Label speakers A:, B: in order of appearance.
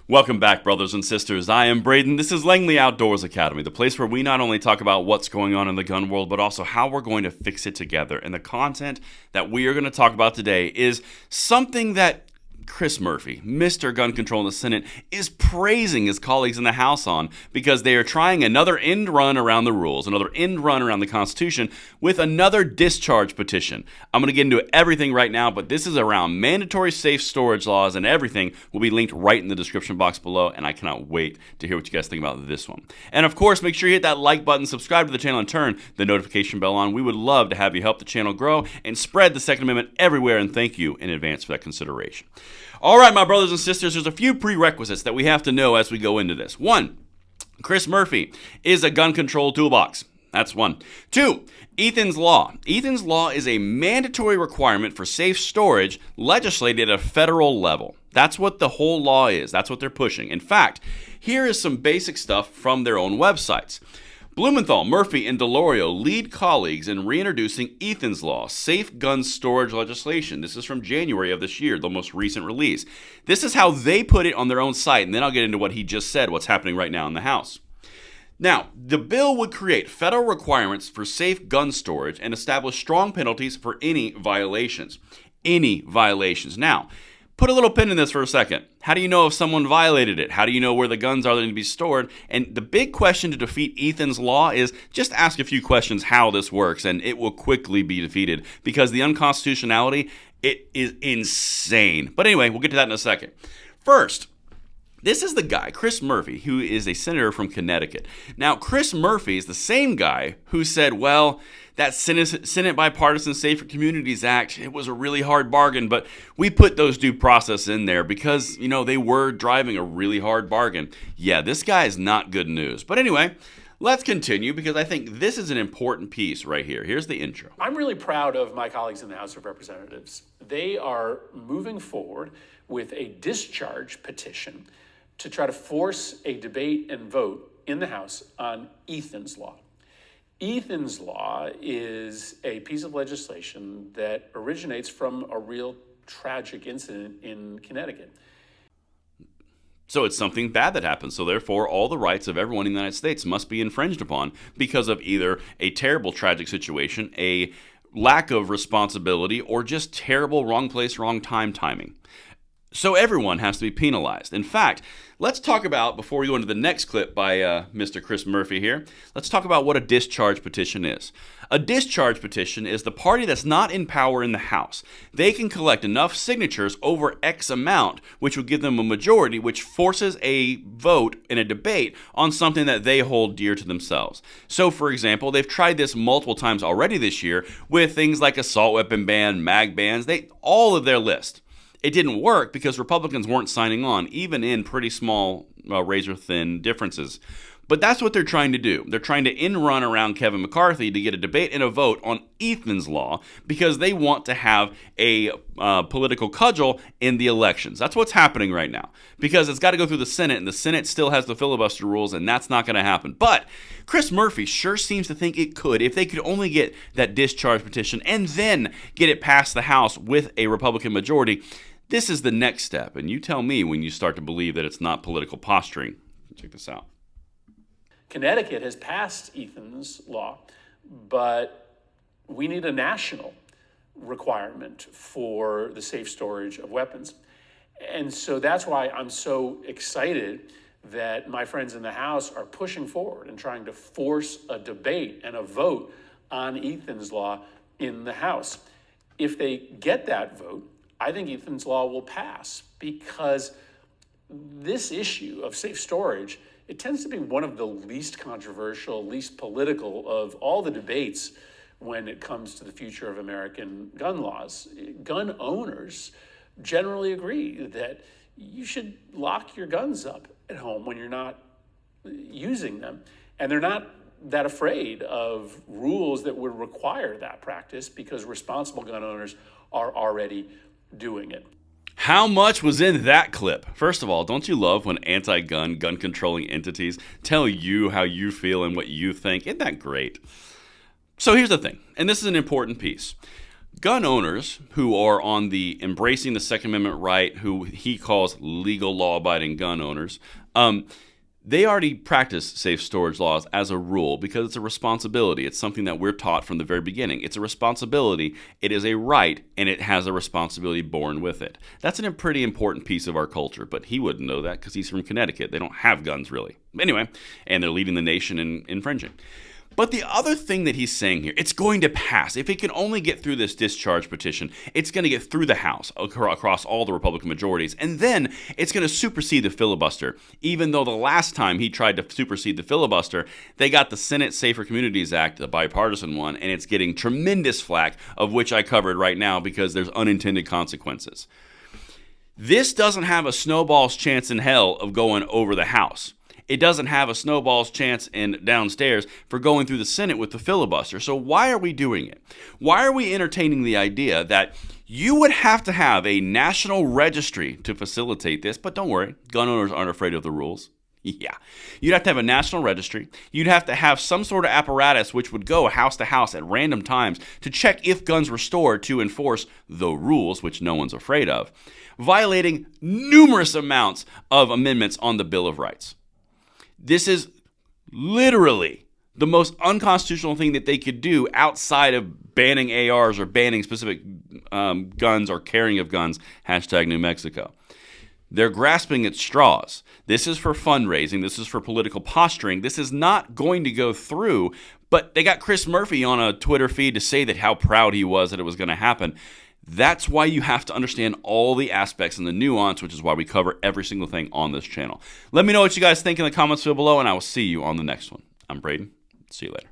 A: Welcome back, brothers and sisters. I am Braden. This is Langley Outdoors Academy, the place where we not only talk about what's going on in the gun world, but also how we're going to fix it together. And the content that we are going to talk about today is something that Chris Murphy, Mr. Gun Control in the Senate, is praising his colleagues in the House on because they are trying another end run around the rules, another end run around the Constitution with another discharge petition. I'm going to get into everything right now, but this is around mandatory safe storage laws, and everything will be linked right in the description box below, and I cannot wait to hear what you guys think about this one. And of course, make sure you hit that like button, subscribe to the channel, and turn the notification bell on. We would love to have you help the channel grow and spread the Second Amendment everywhere, and thank you in advance for that consideration. All right, my brothers and sisters, there's a few prerequisites that we have to know as we go into this. 1, Chris Murphy is a gun control toolbox. That's 1. 2, Ethan's Law. Ethan's Law is a mandatory requirement for safe storage legislated at a federal level. That's what the whole law is. That's what they're pushing. In fact, here is some basic stuff from their own websites. Blumenthal, Murphy, and DeLorio lead colleagues in reintroducing Ethan's Law, safe gun storage legislation. This is from January of this year, the most recent release. This is how they put it on their own site, and then I'll get into what he just said, what's happening right now in the House. Now, the bill would create federal requirements for safe gun storage and establish strong penalties for any violations. Any violations. Now, put a little pin in this for a second. How do you know if someone violated it? How do you know where the guns are that need to be stored? And the big question to defeat Ethan's Law is just ask a few questions how this works, and it will quickly be defeated because the unconstitutionality, it is insane. But anyway, we'll get to that in a second. First, this is the guy, Chris Murphy, who is a senator from Connecticut. Now, Chris Murphy is the same guy who said, well, that Senate Bipartisan Safer Communities Act, it was a really hard bargain, but we put those due process in there because, they were driving a really hard bargain. Yeah, this guy is not good news. But anyway, let's continue because I think this is an important piece right here. Here's the intro.
B: I'm really proud of my colleagues in the House of Representatives. They are moving forward with a discharge petition to try to force a debate and vote in the House on Ethan's Law. Ethan's Law is a piece of legislation that originates from a real tragic incident in Connecticut.
A: So it's something bad that happened. So therefore, all the rights of everyone in the United States must be infringed upon because of either a terrible, tragic situation, a lack of responsibility, or just terrible wrong place, wrong time timing. So everyone has to be penalized. In fact, let's talk about, before we go into the next clip by Mr. Chris Murphy here, let's talk about what a discharge petition is. A discharge petition is the party that's not in power in the House. They can collect enough signatures over X amount, which will give them a majority, which forces a vote in a debate on something that they hold dear to themselves. So, for example, they've tried this multiple times already this year with things like assault weapon ban, mag bans, all of their list. It didn't work because Republicans weren't signing on, even in pretty small, razor-thin differences. But that's what they're trying to do. They're trying to end-run around Kevin McCarthy to get a debate and a vote on Ethan's Law because they want to have a political cudgel in the elections. That's what's happening right now because it's got to go through the Senate, and the Senate still has the filibuster rules, and that's not going to happen. But Chris Murphy sure seems to think it could if they could only get that discharge petition and then get it past the House with a Republican majority. This is the next step, and you tell me when you start to believe that it's not political posturing. Check this out.
B: Connecticut has passed Ethan's Law, but we need a national requirement for the safe storage of weapons. And so that's why I'm so excited that my friends in the House are pushing forward and trying to force a debate and a vote on Ethan's Law in the House. If they get that vote, I think Ethan's Law will pass because this issue of safe storage, it tends to be one of the least controversial, least political of all the debates when it comes to the future of American gun laws. Gun owners generally agree that you should lock your guns up at home when you're not using them. And they're not that afraid of rules that would require that practice because responsible gun owners are already doing it.
A: How much was in that clip? First of all, don't you love when anti-gun, gun-controlling entities tell you how you feel and what you think? Isn't that great? So here's the thing, and this is an important piece. gun owners who are on the embracing the Second Amendment right, who he calls legal law-abiding gun owners, they already practice safe storage laws as a rule because it's a responsibility. It's something that we're taught from the very beginning. It's a responsibility, it is a right, and it has a responsibility born with it. That's a pretty important piece of our culture, but he wouldn't know that because he's from Connecticut. They don't have guns, really. Anyway, and they're leading the nation in infringing. But the other thing that he's saying here, it's going to pass. If it can only get through this discharge petition, it's going to get through the House across all the Republican majorities, and then it's going to supersede the filibuster. Even though the last time he tried to supersede the filibuster, they got the Senate Safer Communities Act, the bipartisan one, and it's getting tremendous flack, of which I covered right now because there's unintended consequences. This doesn't have a snowball's chance in hell of going over the House. It doesn't have a snowball's chance in downstairs for going through the Senate with the filibuster. So why are we doing it? Why are we entertaining the idea that you would have to have a national registry to facilitate this? But don't worry, gun owners aren't afraid of the rules. Yeah. You'd have to have a national registry. You'd have to have some sort of apparatus which would go house to house at random times to check if guns were stored to enforce the rules, which no one's afraid of, violating numerous amounts of amendments on the Bill of Rights. This is literally the most unconstitutional thing that they could do outside of banning ARs or banning specific guns or carrying of guns, hashtag New Mexico. They're grasping at straws. This is for fundraising. This is for political posturing. This is not going to go through, but they got Chris Murphy on a Twitter feed to say that how proud he was that it was going to happen. That's why you have to understand all the aspects and the nuance, which is why we cover every single thing on this channel. Let me know what you guys think in the comments below, and I will see you on the next one. I'm Braden. See you later.